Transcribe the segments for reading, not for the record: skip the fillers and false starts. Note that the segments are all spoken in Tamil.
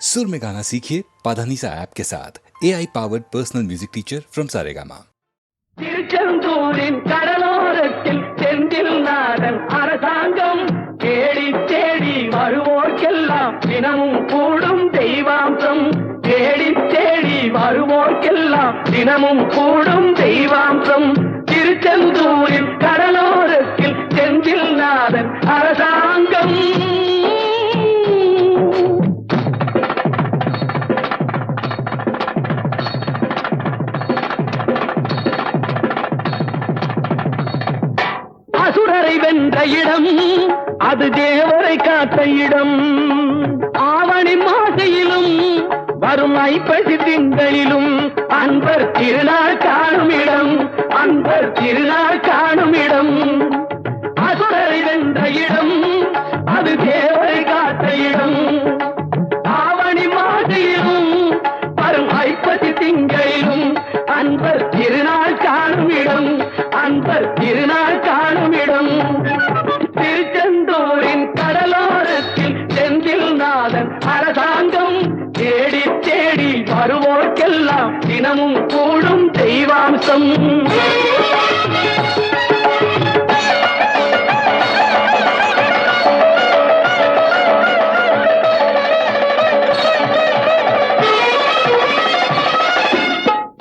सुर में गाना सीखिए पाधानीसा ऐप के साथ AI powered personal music teacher from Saregama. திருச்செந்தூரின் கடலோரத்தில் செந்தில் நாதன் அரசாங்கம் தேடி தேடி வருவோர்க்கெல்லாம் தினமும் கூடும் தெய்வாம்சம். தேடி தேடி வருவோர்க்கெல்லாம் தினமும் கூடும் தெய்வாம்சம். திருச்செந்தூரின் கடலோரத்தில் செந்தில் நாதன் அரசாங்கம். அசுரரை வென்ற இடம் அது தேவரை காத்த இடம். ஆவணி மாசையிலும் வரும் ஐப்பசி திங்களிலும் அன்பர் திருநாள் காணும் இடம். அன்பர் திருநாள் காணும் இடம். அசுரரை வென்ற இடம் அது தேவரை காத்த இடம். ஆவணி மாசையிலும் வரும் ஐப்பசி திங்களிலும் அன்பர் திருநாள் காணும் இடம். அன்பர் திருநாள் காணும் இடம். திருச்செந்தூரின் கடலோரத்தில் செந்தில் நாதன் அரசாங்கம் தேடி தேடி வருவோர்க்கெல்லாம் தினமும் கூடும் தெய்வாம்சம்.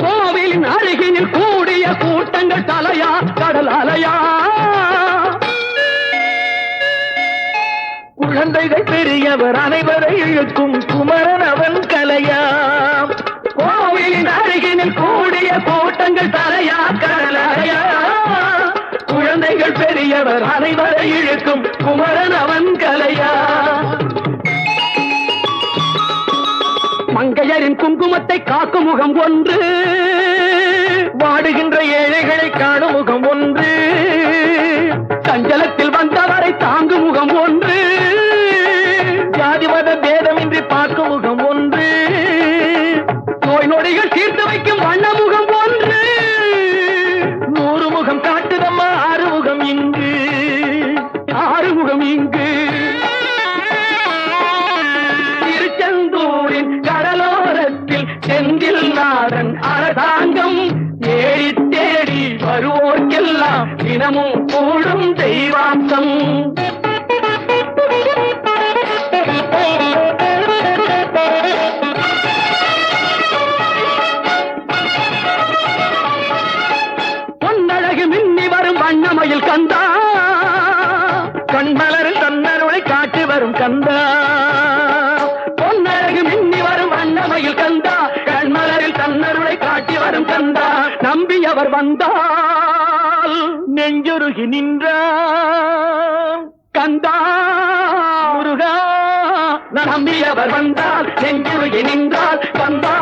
கோவிலின் அருகினில் கூடிய கூட்டங்கள் தலையா கடல் அலையா. குழந்தைகள் பெரியவர் அனைவரை இழுக்கும் குமரன் அவன் கலையா. கோவிலின் அருகினில் கூடிய கூட்டங்கள் தலையா கடல் அலையா. குழந்தைகள் பெரியவர் அனைவரை இழுக்கும் குமரன் அவன் கலையா. மங்கையரின் குங்குமத்தை காக்கும் முகம் ஒன்று, வாடுகின்ற ஏழைகளை காணும் முகம் ஒன்று, சஞ்சலத்தில் வந்தவரை தாங்கும் முகம் ஒன்று, ஜாதிமத பேதமின்றி பார்க்கும் முகம் ஒன்று, நோய் நொடிகள் தீர்த்து வைக்கும் வண்ண முகம் ஒன்று. 100 முகம் காட்டுதம்மா ஆறுமுகம் இங்கு, ஆறுமுகம் இங்கு. திருச்செந்தூரின் கடலோரத்தில் செந்தில் நாதன் அரசாங்கம் தேடி தேடி வருவோர்க்கெல்லாம் தினமும் கூடும் தெய்வாம்சம். பொன்னழகு மின்னி வரும் வண்ணமயில் கந்தா, கண்மலரில் தன்னருளை காட்டி வரும் கந்தா. பொன்னழகு மின்னி வரும் வண்ணமயில் கந்தா, கண்மலரில் தன்னருளை காட்டி வரும் கந்தா. நம்பியவர் வந்தால் நெஞ்சுருகி நின்றான் கந்தா முருகா. நம்பியவர் வந்தால் நெஞ்சுருகி நின்றால் கந்தா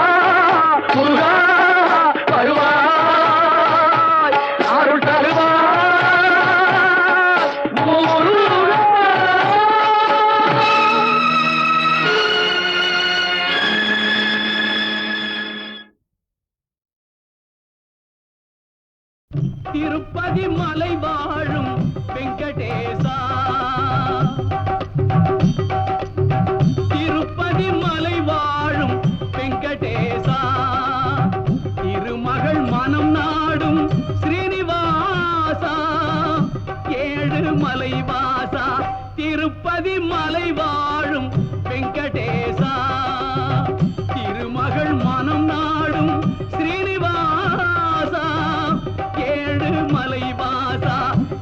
முருகா. வருவாய் அருள் தருவாய் முருகா. திருப்பதி மலை வாழும் வெங்கடேசா, திருப்பதி மலை வாழும் வெங்கடேசா, திருமகள் மனம் நாடும் ஸ்ரீனிவாசா, ஏழு மலை வாசா, திருப்பதி மலை வாழும் வெங்கடேசா, திருமகள் மனம் நாடும் ஸ்ரீனிவாசா, ஏழு மலை வாசா,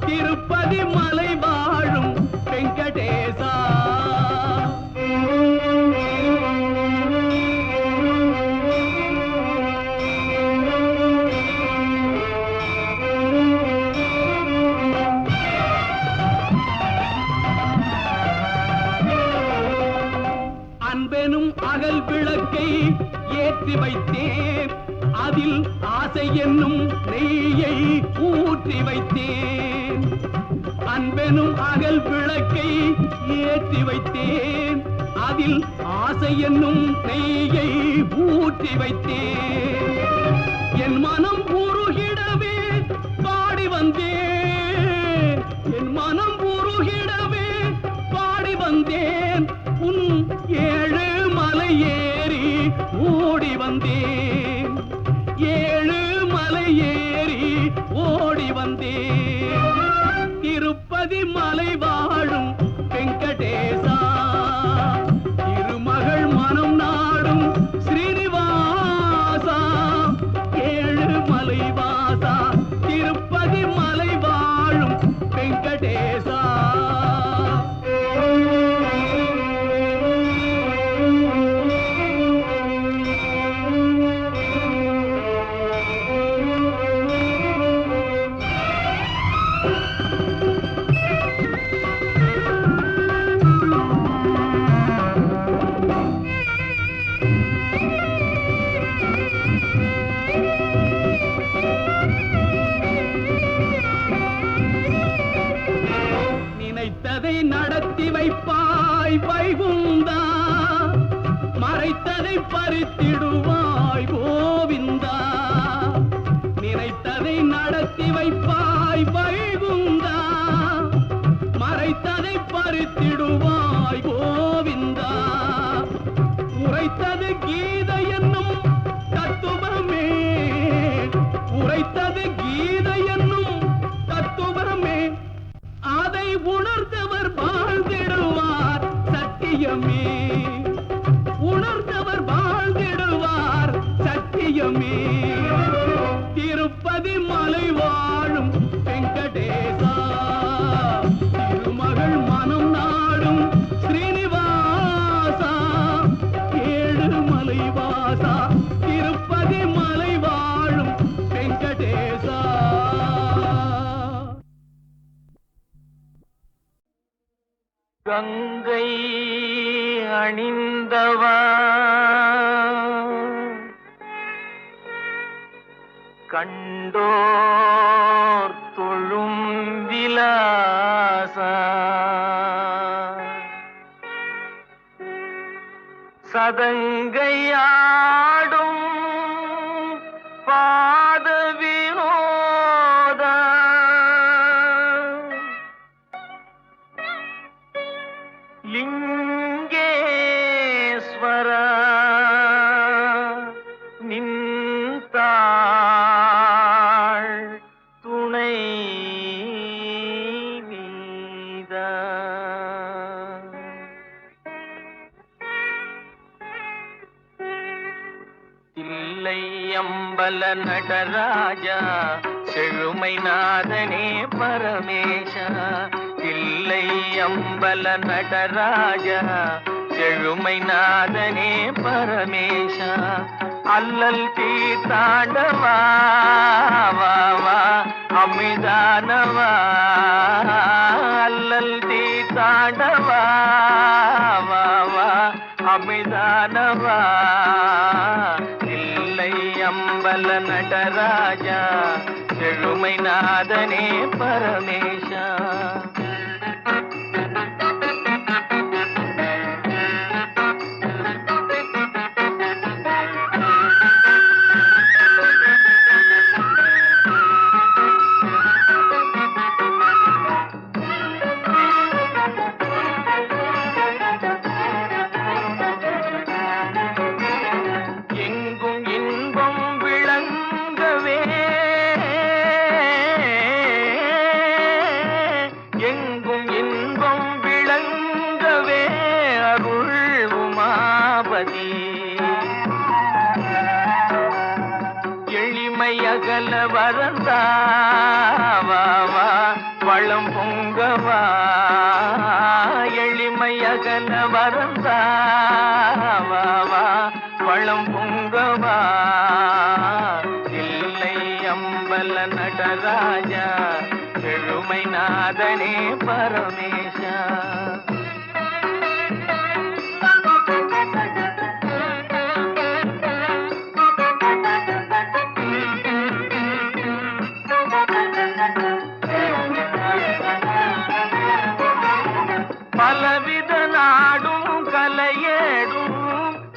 திருப்பதி மலை வாழும் வெங்கடேசா. அன்பெனும் அகல் விளக்கை ஏற்றி வைத்தேன், அதில் ஆசை என்னும் நெய்யை ஊற்றி வைத்தேன். அன்பெனும் அகல் விளக்கை ஏற்றி வைத்தேன், அதில் ஆசை என்னும் நெய்யை ஊற்றி வைத்தேன். என் மனம் உருகிடவே பாடி வந்தேன், என் மனம் உருகிடவே பாடி வந்தேன். உன் ஏழு மலையே கூடி வந்தேன், 7 மலை ஏறி ஓடி வந்தேன். திருப்பதி மலை வாழும் வெங்கடேசா, திருமகள் மனம் நாடும் ஸ்ரீனிவாசா, 7 மலை வாசா, திருப்பதி மலை வாழும் வெங்கடேசா. நினைத்ததை நடத்தி வைப்பாய் வைகுந்தா, மறைத்ததை பறித்திடுவாய் கோவிந்தா. நினைத்ததை நடத்தி வைப்பாய் வைகுந்தா, மறைத்ததை பறித்திடுவாய் கோவிந்தா. உரைத்தது கீதை என்னும் தத்துவமே, உரைத்தது கீதை என்னும் தத்துவமே, அதை உணர்ந்தவர் வாழ்ந்திடுவார் சத்தியமே, உணர்ந்தவர் வாழ்ந்திடுவார் சத்தியமே. திருப்பதி மலை வாழும் வெங்கடேசா, திருமகள் மனம் நாடும் ஸ்ரீனிவாசா, 7 மலை வாசா, திருப்பதி மலை வாழும் வெங்கடேசா. கங்கை அணிந்தவா, கண்டோர் தொழும் விலாசா, சதங்கையாடும் பாத வினோதா, லிங்கேஸ்வரா, நின்றாள் துணை நீதா. தில்லை அம்பல நடராஜா, செழுமை நாதனே பரமேஷா, தில்லை அம்பல நடராஜா, செழுமை நாதனே பரமேஷா. அல்லல் தீர்த்தாண்டவா வா வா அமிதானவா, அல்லல் தீர்த்தாண்டவா வா வா அமிதானவா. தில்லை அம்பல நடராஜா, செழுமை நாதனே பரமேஷா. எளிமையகல வரந்தாவா வளம் பொங்கவா, எளிமையகல வரந்தாவா வளம் பொங்கவா. இல்லை அம்பல நடராஜா, செழுமை நாதனே பரமேஷா. பலவித நாடும் கலையேடும்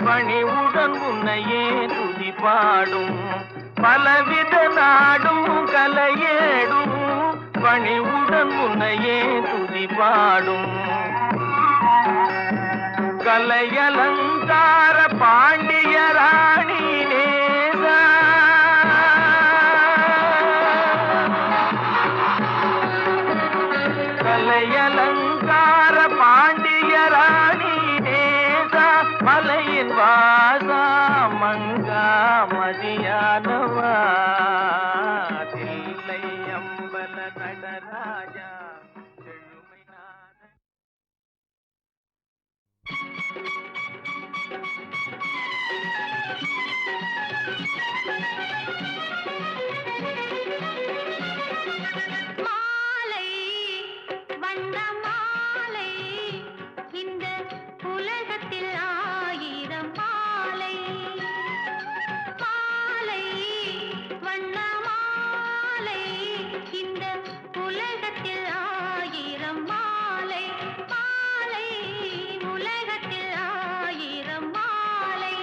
பணிவுடன் உன்னையே துதி பாடும், பலவித நாடும் கலையேடும் பணிவுடன் உன்னையே துதி பாடும். கலையலங்கார பாண்டியரா மலையின் வாசா மங்கா மதியானவா தில்லை அம்பல நடராஜா செழுமைநாத. மாலை வண்ண மாலை இந்த உலகத்தில் ஆயிரம் மாலை மாலை வண்ண மாலை இந்த உலகத்தில் ஆயிரம் மாலை மாலை உலகத்தில் ஆயிரம் மாலை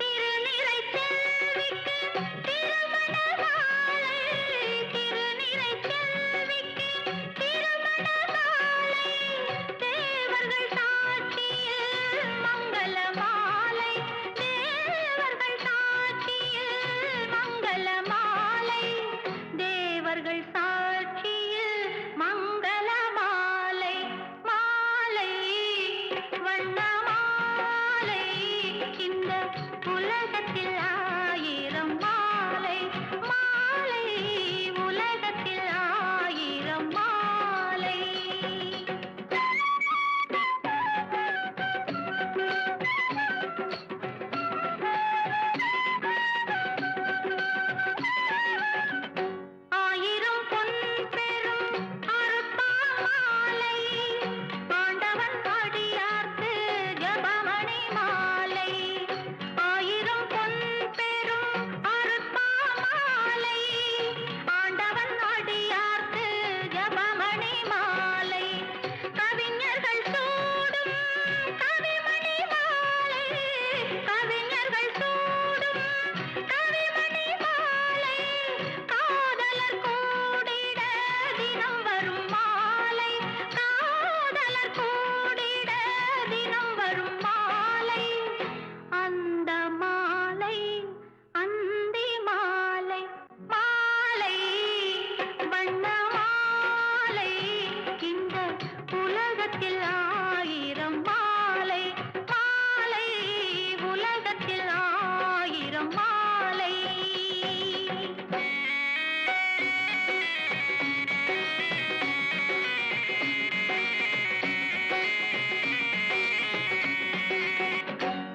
திருநிறை செல்விக்கு திருமண மாலை திருநிறை செல்விக்கு திருமண மாலை தேவர்கள் சாட்சியில் மங்கள மாலை தேவர்கள் சாட்சியில் மங்கள மாலை தேவர்கள் சாட்சியில் மங்கள மாலை மாலை வண்ண மாலை இந்த உலகத்தில் ஆயிரம் மாலை மாலை உலகத்தில் ஆயிரம் மாலை ஆயிரம் பொன் பெரும் அருட்பாமாலை ஆண்டவன் அடியார்க்கு ஜபமணி மாலை ஆயிரம் பொன் பெரும் அருட்பாமாலை ஆண்டவன் அடியார்க்கு ஜபமணி மாலை கவிஞர்கள் சூடும் கவிமணி மாலை கவிஞர்கள் சூடும் கவிமணி மாலை காதலர் கூடிட தினம் வரும் மாலை காதலர் கூடிட தினம் வரும் மாலை அந்த மாலை அந்தி மாலை மாலை வண்ண மாலை இந்த உலகத்தில் ஆயிரம் மாலை மாலை உலகத்தில் ஆயிரம் மாலை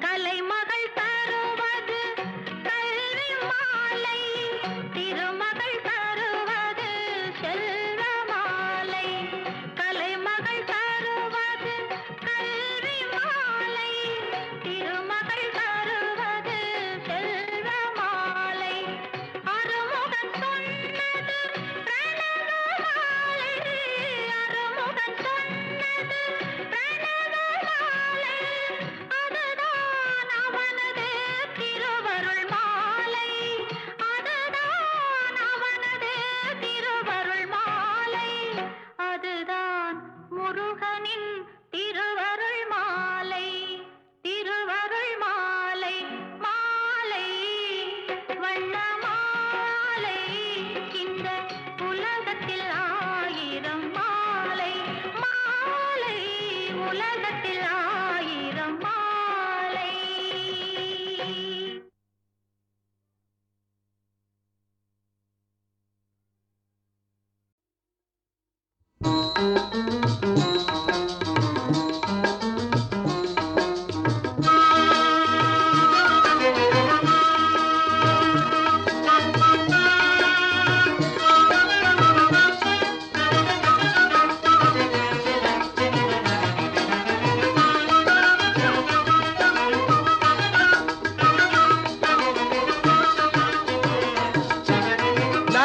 கலைமகள் தருவது கல்வி மாலை திருமகள் தருவது செல்வ மாலை கலைமகள் தருவது கல்வி மாலை திருமகள் தருவது செல்வ மாலை அருமுகன் சொன்னது பிரணவ மாலை அருமுகன் சொன்னது பிரணவ மாலை அதுதான் அவனது திருவருள் மாலை அதுதான் அவனது திருவருள் மாலை அதுதான் முருகனின் திருவருள் மாலை திருவருள் மாலை மாலை வண்ண மாலை இந்த உலகத்தில் ஆயிரம் மாலை மாலை உலகத்தில் ஆயிரம் மாலை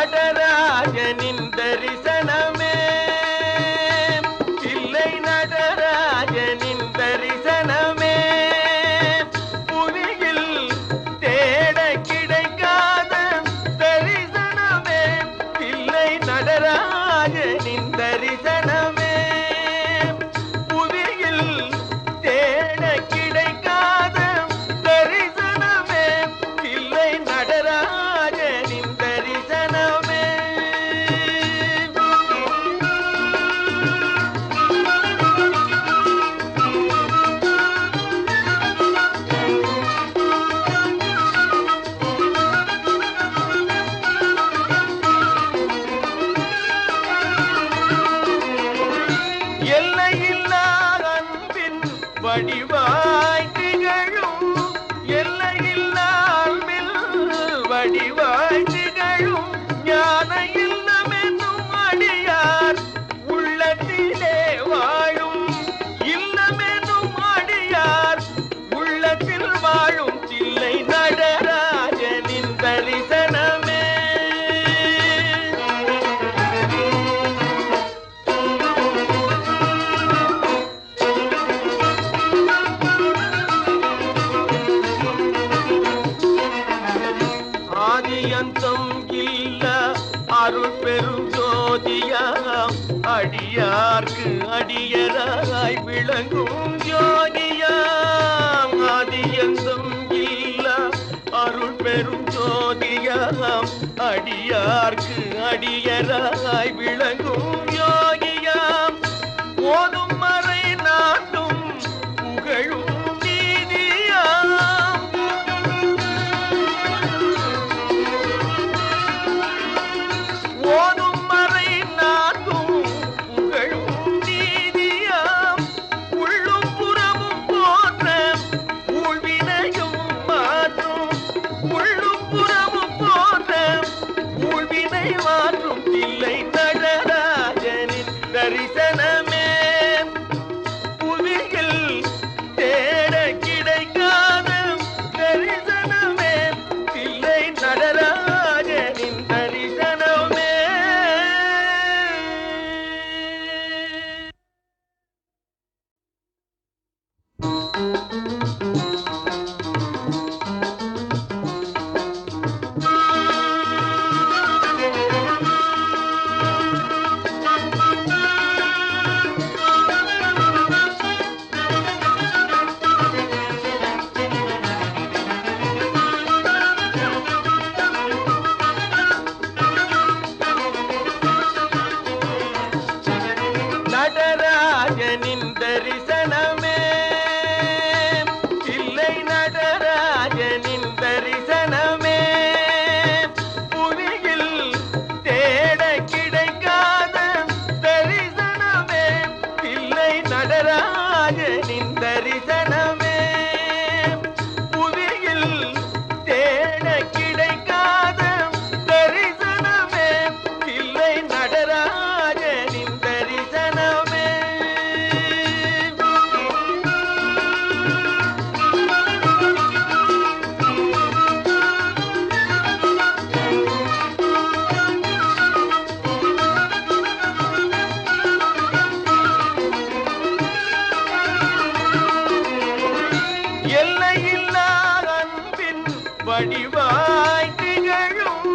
நடராஜனின் தரிசனமே இல்லை நடராஜனின் தரிசனமே புவியில் தேட கிடைக்காத தரிசனமே இல்லை நடராஜனின் தரிசனமே புவியில் தேட கிடைக்காத தரிசனமே இல்லை நடராஜ வடிவாய் திகழும் எல்லையில்லால் வடிவாய் திகழும் ஞான இல்லமென்னும் அடியார் உள்ளத்திலே வாழும் இல்லமென்னும் அடியார் உள்ளத்தில் வாழும் தில்லை நடராஜனின் தரிசனமே. ஆதியந்தம் இல்ல அருள் பெரும் ஜோதியாம் அடியார்க்கு அடியராய் விளங்கும் ஜோதியாம். ஆதியந்தம் இல்ல அருள் பெரும் ஜோதியாம் அடியார்க்கு அடியராய் விளங்கும் யோகியாம். ஓதும் மறை நாட்டும் புகழும் நீதியாம். ஓதும் மறை நாட்டும் புகழும் நீதியாம். உள்ளும் புறமும் போற்ற ஊழ்வினையும் மாற்றும். உள்ளும் புறமும் போற்ற ஊழ்வினை மாற்றும் தில்லை நடராஜனின் தரிசனமே. புவியில் தேட கிடைக்காத தரிசனமே தில்லை நடராஜனின் தரிசனமே. நடராஜனின் தரிசனமே தில்லை நடராஜனின் தரிசனமே. புவியில் தேட கிடைக்காத தரிசனமே தில்லை நடராஜனின் தரிசனமே. புவியில் தேட கிடைக்காத தரிசனமே தில்லை நடராஜனின் தரிசனமே. எல்லையில்லா அன்பின் வடிவாய் திகழும்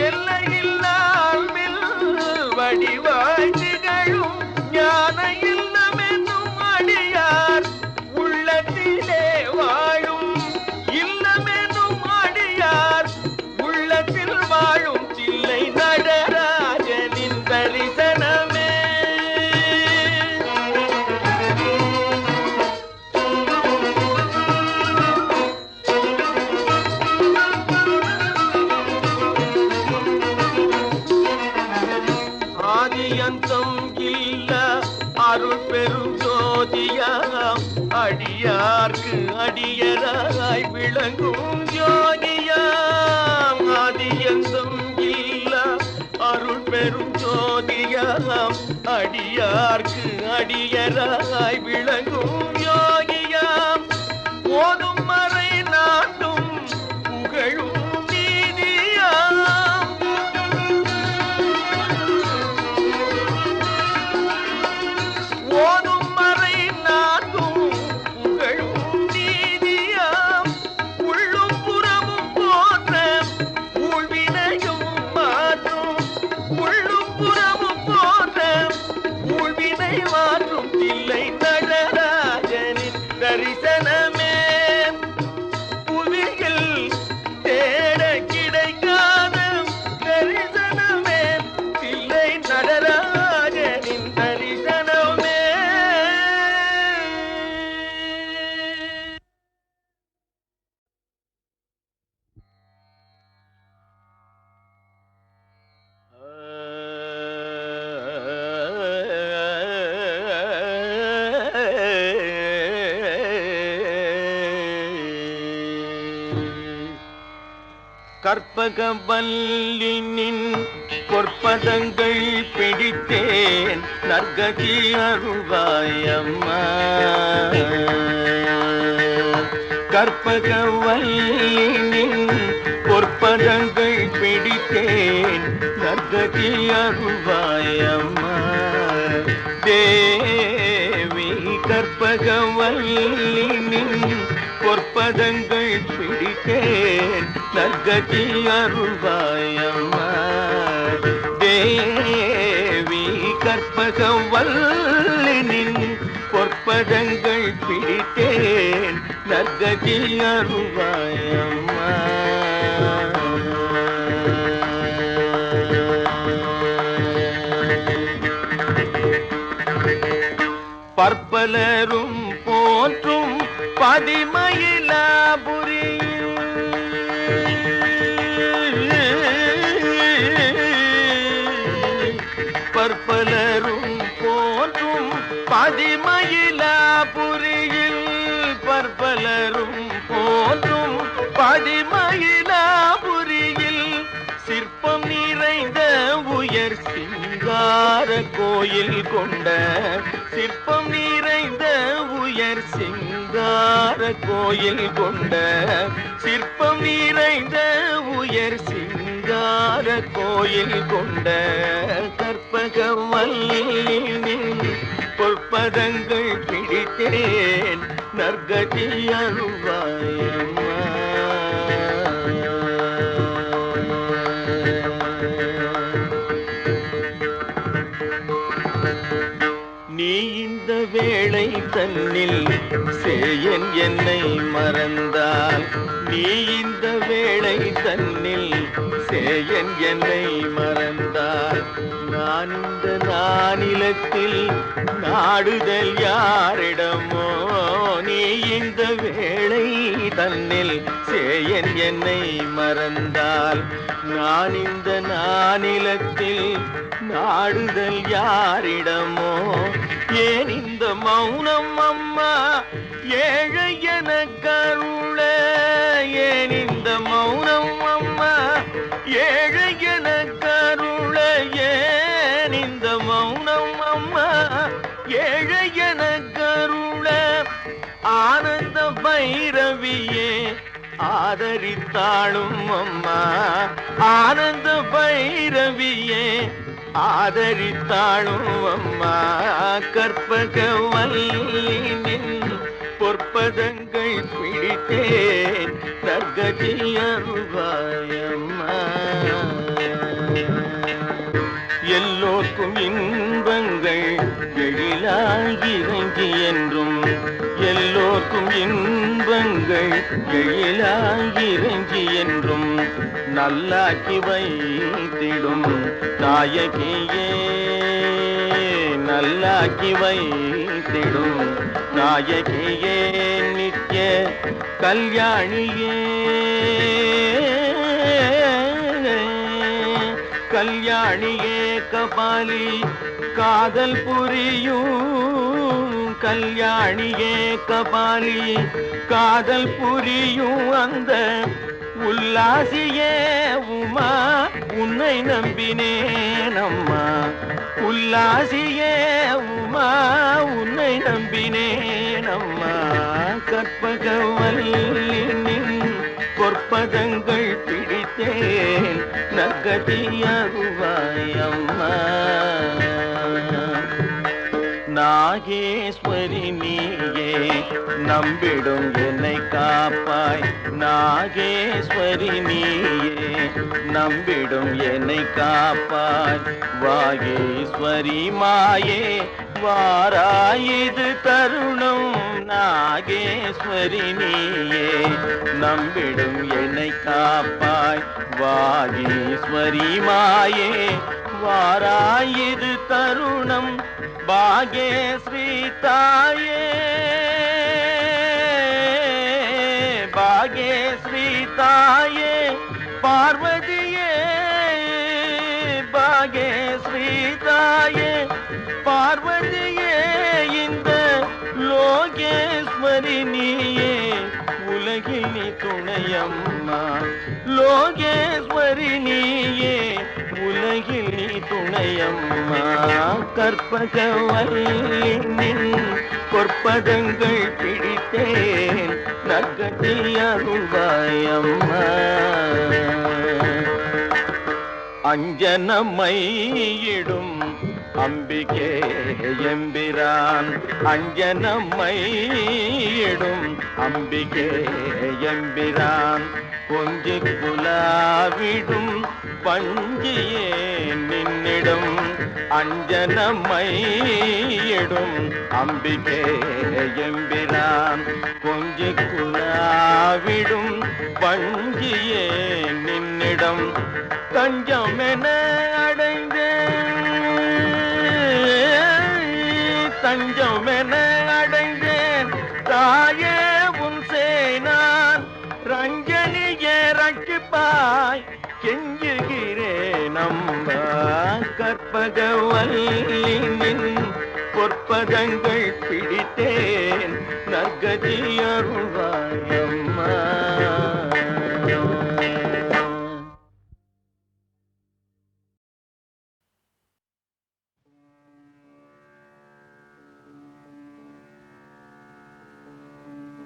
எல்லையில்லால் வடிவாய் திகழும் ஞான இல்லமென்னும் அடியார் உள்ளத்திலே வாழும் இல்லமென்னும் அடியார் உள்ளத்தில் வாழும் தில்லை நடராஜனின் தரிசனமே. ஆதியந்தம் இல்ல அருள் பெரும் ஜோதியாம் அடியார்க்கு அடியராய் விளங்கும் ஜோதியாம். ஆதியந்தம் இல்ல அருள் பெரும் ஜோதியாம் அடியார்க்கு அடியராய் விளங்கும் யோகியாம். ஓதும் மறை நாட்டும் புகழும் நீதியாம். ஓதும் மறை நாட்டும் புகழும் நீதியாம். உள்ளும் புறமும் போற்ற ஊழ்வினையும் மாற்றும். உள்ளும் புறமும் போற்ற ஊழ்வினை மாற்றும் தில்லை நடராஜ கற்பகவல்லினின் பொற்பதங்கள் பிடித்தேன் நற்கதி அருள்வாயம்மா. கற்பகவல்லினின் பொற்பதங்கள் பிடித்தேன் நற்கதி அருள்வாயம்மா. தேவி கற்பகவல்லினின் பொற்பதங்கள் பிடித்தேன் நற்கதி அருள்வாயம்மா. தேவி கற்பகவல்லினின் பொற்பதங்கள் பிடித்தேன் நற்கதி அருள்வாயம்மா. பற்பலரும் போற்றும் பதிமயிலாபுரி பற்பலரும் போற்றும் பதிமயிலாபுரியில் பற்பலரும் போற்றும் பதிமயிலாபுரியில் சிற்பம் நிறைந்த உயர் சிங்கார கோயில் கொண்ட சிற்பம் நிறைந்த உயர் சிங்கார கோயில் கொண்ட சிற்பம் நிறைந்த உயர் சிங்கார கோயில் கொண்ட கற்பகவல்லினின் பொற்பதங்கள் பிடித்தேன் நற்கதி அருள்வாயம்மா. நீ இந்த வேளை தன்னில் சேயன் என்னை மறந்தால் நீ இந்த வேளை தன்னில் சேயன் என்னை மறந்தால் நான் இந்த நானிலத்தில் நாடுதல் யாரிடமோ. நீ இந்த வேளை தன்னில் சேயன் என்னை மறந்தால் நான் இந்த நானிலத்தில் நாடுதல் யாரிடமோ. ஏன் இந்த மௌனம் அம்மா ஏழை என கருள. ஏன் இந்த மௌனம் அம்மா ஏழை என கருள. ஏன் இந்த மௌனம் அம்மா ஏழை என கருள. ஆனந்த பைரவியே ஆதரித்தாளும் அம்மா. ஆனந்த பைரவியே ஆதரித்தாளும் அம்மா. கற்பகவல்லினின் பொற்பதங்கள் பிடித்தேன் நற்கதி அருள்வாயம்மா. எல்லோர்க்கும் இன்பங்கள் எழிலாகி இறங்கி என்றும் எல்லோர்க்கும் இன்பங்கள் எழிலாகி இறங்கி என்றும் நல்லாக்கி வைத்திடும் நாயகியே. நல்லாக்கி வைத்திடும் நாயகியே நித்ய கல்யாணியே. கல்யாணியே கபாலி காதல் புரியும். கல்யாணியே கபாலி காதல் புரியும் அந்த உல்லாசியே உமா உன்னை நம்பினேன் அம்மா. உல்லாசியே உமா உன்னை நம்பினேன் அம்மா. கற்பகவல்லினின் பொற்பதங்கள் பிடித்தேன் நற்கதி அருள்வாயம்மா. நாகேஸ்வரி நீயே நம்பிடும் என்னை காப்பாய். நாகேஸ்வரி நீயே நம்பிடும் என்னை காப்பாய். வாகேஸ்வரி மாயே வாராயிது தருணம். நாகேஸ்வரி நீயே நம்பிடும் என்னை காப்பாய். வாகேஸ்வரி மாயே வாராயிது தருணம். பாகேஸ்ரீ தாயே பாகேஸ்ரீ தாயே பார்வதியே. பாகேஸ்ரீ தாயே பார்வதியே இந்த லோகேஸ்வரி நீயே உலக உலகில் நீ துணையம்மா லோகேஸ்வரி நீயே உலகில் நீ துணையம்மா கற்பகவல்லின் பொற்பதங்கள் பிடித்தேன் நற்கதி அருள்வாயம்மா அஞ்சனமையிடும் அம்பிகே எம்பிரான் அஞ்சனமையிடும் அம்பிகே எம்பிரான் கொஞ்சி குலாவிடும் பஞ்சியே நின்னிடும் அஞ்சனமையிடும் அம்பிகே எம்பிரான் கொஞ்சி குலாவிடும் பஞ்சியே நின்னிடம் தஞ்சமென தஞ்சமென அடைந்தேன் தாயே உன் சேனான் ரஞ்சனியே ரட்சிப்பாய் கெஞ்சுகிறேன் அம்பா கற்பகவல்லின் பொற்பதங்கள் பிடித்தேன் நற்கதி அருள்வாயம்மா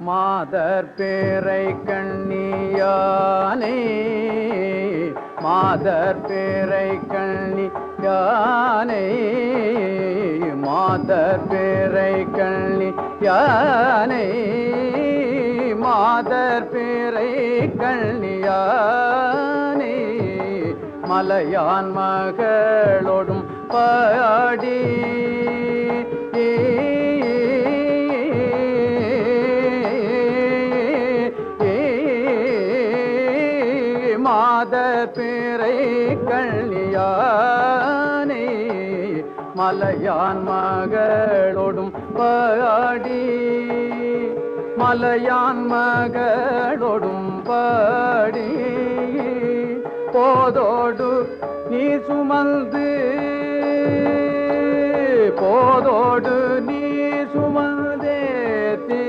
மாதர் பேரை கண்ணியானே மாதர் பேரை கண்ணியானே மாதர் பேரை கண்ணியானே மாதர் பேரை கண்ணியானே மலையான் மகளோடும் பாடி பேரை கண்ணியானே மலையான் மகளோடும் பாடி மலையான் மகளோடும் பாடி போதோடு நீ சுமந்து போதோடு நீ சுமந்தேத்தி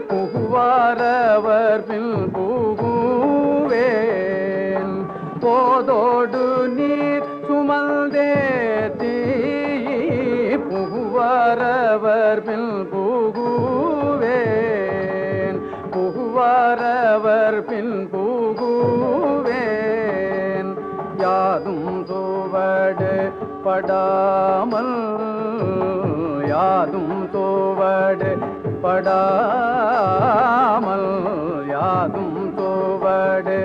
புகுவாரவர் பின் போதோடு நீர் சுமந்தேத்தி புகுவாரவர் பின் புகுவேன் புகுவாரவர் பின் புகுவேன் யாதும் தோவடு படாமல் யாதும் தோவடு படாமல் யாதும் தோவடு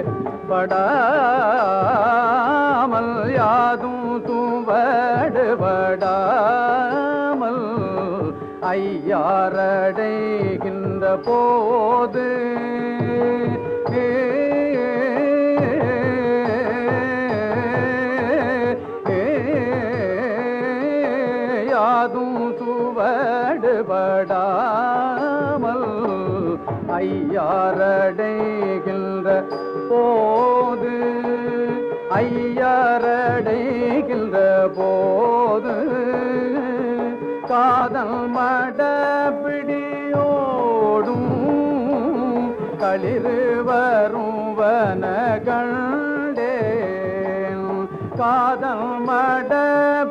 படாமல் யாதும் தூவடுபடாமல் ஐயாரடைகின்ற போது யாதும் தூவடுபடாமல் ஐயாரடைகின்ற போது ஐயாரடைகின்ற போது காதல் மடப்பிடியோடும் களிறு வருவன கண்டேன் காதல் மடப்பிடியோடும்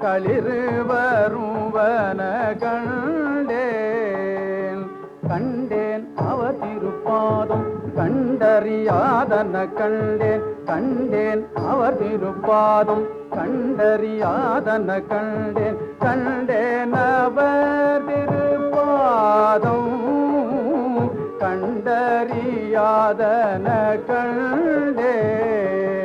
களிறு வருவன கண்டேன் கண்டேன் அவர் திருப்பாதம் கண்டறியாதன கண்டேன் கண்டேன் அவர் திருப்பாதம் கண்டறியாதன கண்டேன் கண்டேன் அவர் திருப்பாதம் கண்டறியாதன கண்டேன்